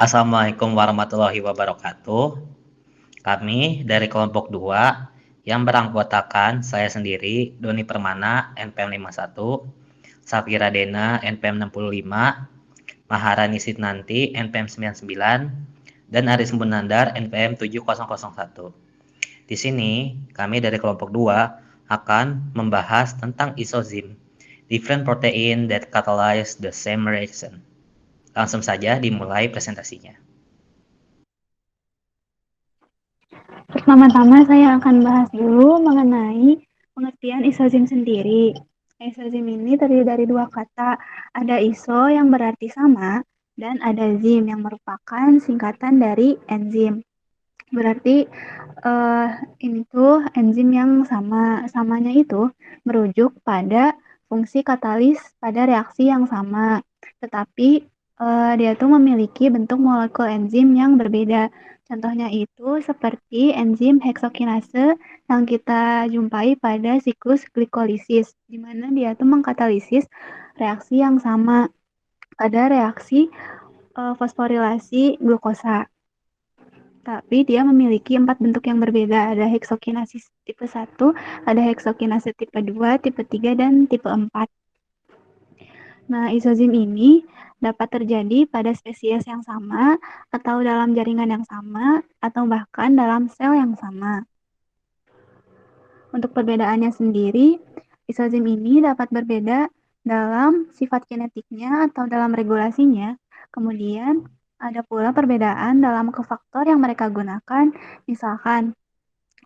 Assalamualaikum warahmatullahi wabarakatuh. Kami dari kelompok 2 yang beranggotakan saya sendiri, Doni Permana, NPM 51, Safira Dena, NPM 65, Maharani Sidnanti, NPM 99, dan Aris Munandar, NPM 7001. Di sini, kami dari kelompok 2 akan membahas tentang isozim, different protein that catalyze the same reaction. Langsung saja dimulai presentasinya. Pertama-tama saya akan bahas dulu mengenai pengertian isozim sendiri. Isozim ini terdiri dari dua kata, ada iso yang berarti sama dan ada zim yang merupakan singkatan dari enzim. Berarti eh, ini tuh enzim yang sama, samanya itu merujuk pada fungsi katalis pada reaksi yang sama. Tetapi dia tuh memiliki bentuk molekul enzim yang berbeda. Contohnya itu seperti enzim heksokinase yang kita jumpai pada siklus glikolisis, di mana dia tuh mengkatalisis reaksi yang sama pada reaksi fosforilasi glukosa. Tapi dia memiliki 4 bentuk yang berbeda. Ada heksokinasis tipe 1, ada heksokinasis tipe 2, tipe 3, dan tipe 4. Nah, isozim ini dapat terjadi pada spesies yang sama, atau dalam jaringan yang sama, atau bahkan dalam sel yang sama. Untuk perbedaannya sendiri, isozim ini dapat berbeda dalam sifat kinetiknya atau dalam regulasinya. Kemudian, ada pula perbedaan dalam kofaktor yang mereka gunakan, misalkan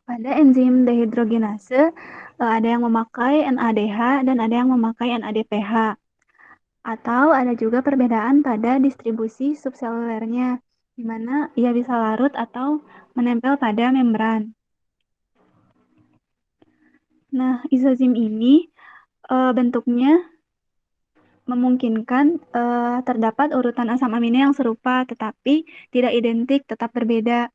pada enzim dehidrogenase ada yang memakai NADH dan ada yang memakai NADPH. Atau ada juga perbedaan pada distribusi subselulernya, di mana ia bisa larut atau menempel pada membran. Nah, isozim ini bentuknya memungkinkan terdapat urutan asam amino yang serupa, tetapi tidak identik, tetap berbeda.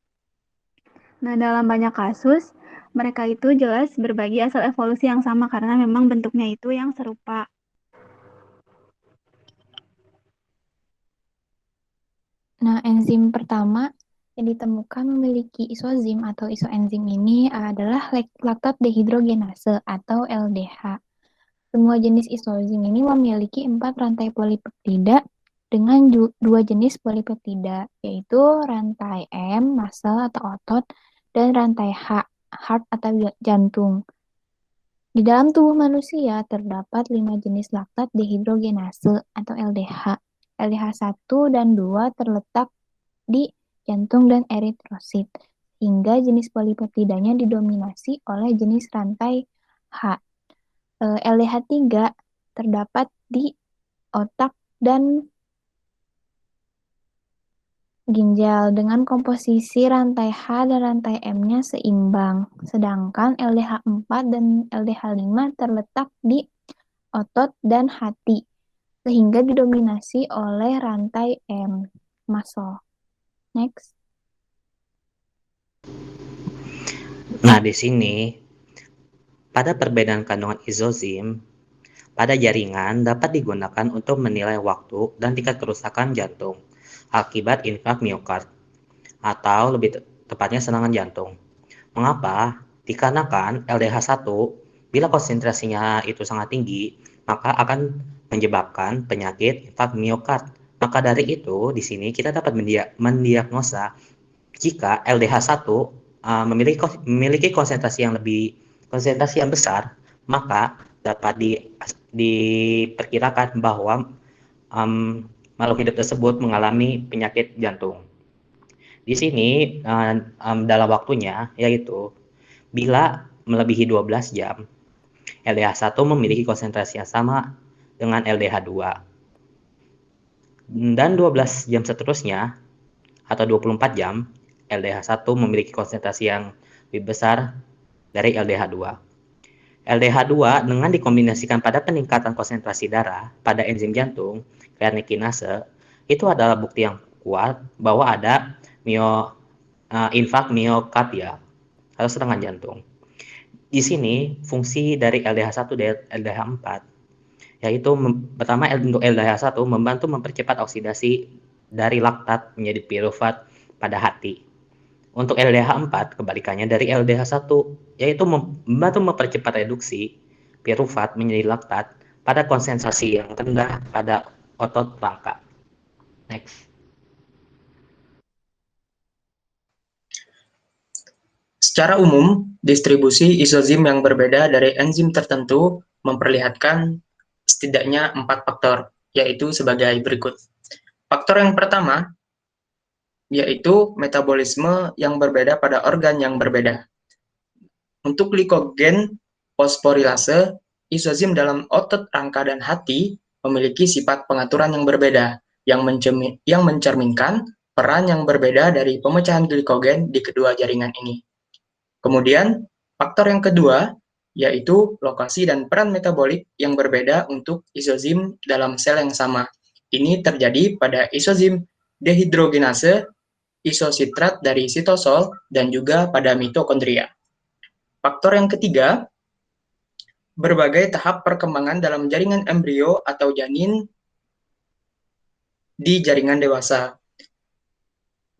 Nah, dalam banyak kasus, mereka itu jelas berbagi asal evolusi yang sama karena memang bentuknya itu yang serupa. Nah, enzim pertama yang ditemukan memiliki isozim atau isoenzim ini adalah laktat dehidrogenase atau LDH. Semua jenis isozim ini memiliki 4 rantai polipeptida dengan 2 jenis polipeptida, yaitu rantai M, muscle atau otot, dan rantai H, heart atau jantung. Di dalam tubuh manusia terdapat 5 jenis laktat dehidrogenase atau LDH. LDH 1 dan 2 terletak di jantung dan eritrosit, hingga jenis polipeptidanya didominasi oleh jenis rantai H. LDH 3 terdapat di otak dan ginjal dengan komposisi rantai H dan rantai M-nya seimbang, sedangkan LDH 4 dan LDH 5 terletak di otot dan hati, sehingga didominasi oleh rantai M, muscle. Next. Nah, di sini pada perbedaan kandungan isozim pada jaringan dapat digunakan untuk menilai waktu dan tingkat kerusakan jantung akibat infak miokard atau lebih tepatnya serangan jantung. Mengapa? Dikarenakan LDH1 bila konsentrasinya itu sangat tinggi, maka akan menyebabkan penyakit infak miokard. Maka dari itu, di sini kita dapat mendiagnosa jika LDH1 memiliki konsentrasi yang besar, maka dapat diperkirakan bahwa makhluk hidup tersebut mengalami penyakit jantung. Di sini dalam waktunya yaitu bila melebihi 12 jam, LDH1 memiliki konsentrasi yang sama dengan LDH2. Dan 12 jam seterusnya atau 24 jam, LDH1 memiliki konsentrasi yang lebih besar dari LDH2. LDH2 dengan dikombinasikan pada peningkatan konsentrasi darah pada enzim jantung, kreatinikinase, itu adalah bukti yang kuat bahwa ada infak miokardia atau serangan jantung. Di sini fungsi dari LDH1 dan LDH4 yaitu pertama untuk LDH1 membantu mempercepat oksidasi dari laktat menjadi piruvat pada hati. Untuk LDH4 kebalikannya dari LDH1, yaitu membantu mempercepat reduksi piruvat menjadi laktat pada konsentrasi yang rendah pada otot rangka. Next. Secara umum, distribusi isozim yang berbeda dari enzim tertentu memperlihatkan setidaknya 4 faktor, yaitu sebagai berikut. Faktor yang pertama, yaitu metabolisme yang berbeda pada organ yang berbeda. Untuk glikogen fosforilase, isozim dalam otot rangka dan hati memiliki sifat pengaturan yang berbeda, yang mencerminkan peran yang berbeda dari pemecahan glikogen di kedua jaringan ini. Kemudian, faktor yang kedua, yaitu lokasi dan peran metabolik yang berbeda untuk isozim dalam sel yang sama. Ini terjadi pada isozim dehidrogenase, isositrat dari sitosol, dan juga pada mitokondria. Faktor yang ketiga, berbagai tahap perkembangan dalam jaringan embrio atau janin di jaringan dewasa.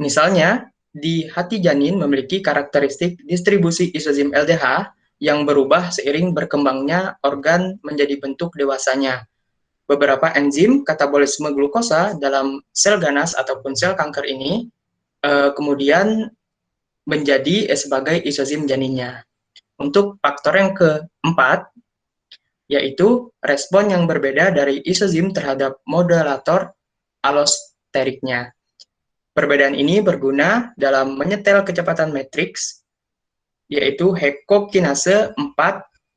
Misalnya, di hati janin memiliki karakteristik distribusi isozim LDH yang berubah seiring berkembangnya organ menjadi bentuk dewasanya. Beberapa enzim katabolisme glukosa dalam sel ganas ataupun sel kanker ini kemudian menjadi sebagai isozim janinnya. Untuk faktor yang keempat, yaitu respon yang berbeda dari isozim terhadap modulator allosteriknya. Perbedaan ini berguna dalam menyetel kecepatan matriks, yaitu hexokinase 4,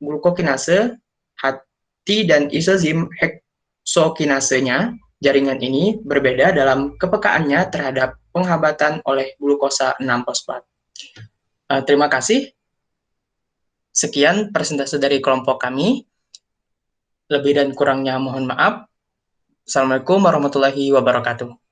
glukokinase, hati dan isozim hexokinasenya. Jaringan ini berbeda dalam kepekaannya terhadap penghambatan oleh glukosa 6-fosfat. Terima kasih. Sekian presentasi dari kelompok kami. Lebih dan kurangnya mohon maaf. Assalamualaikum warahmatullahi wabarakatuh.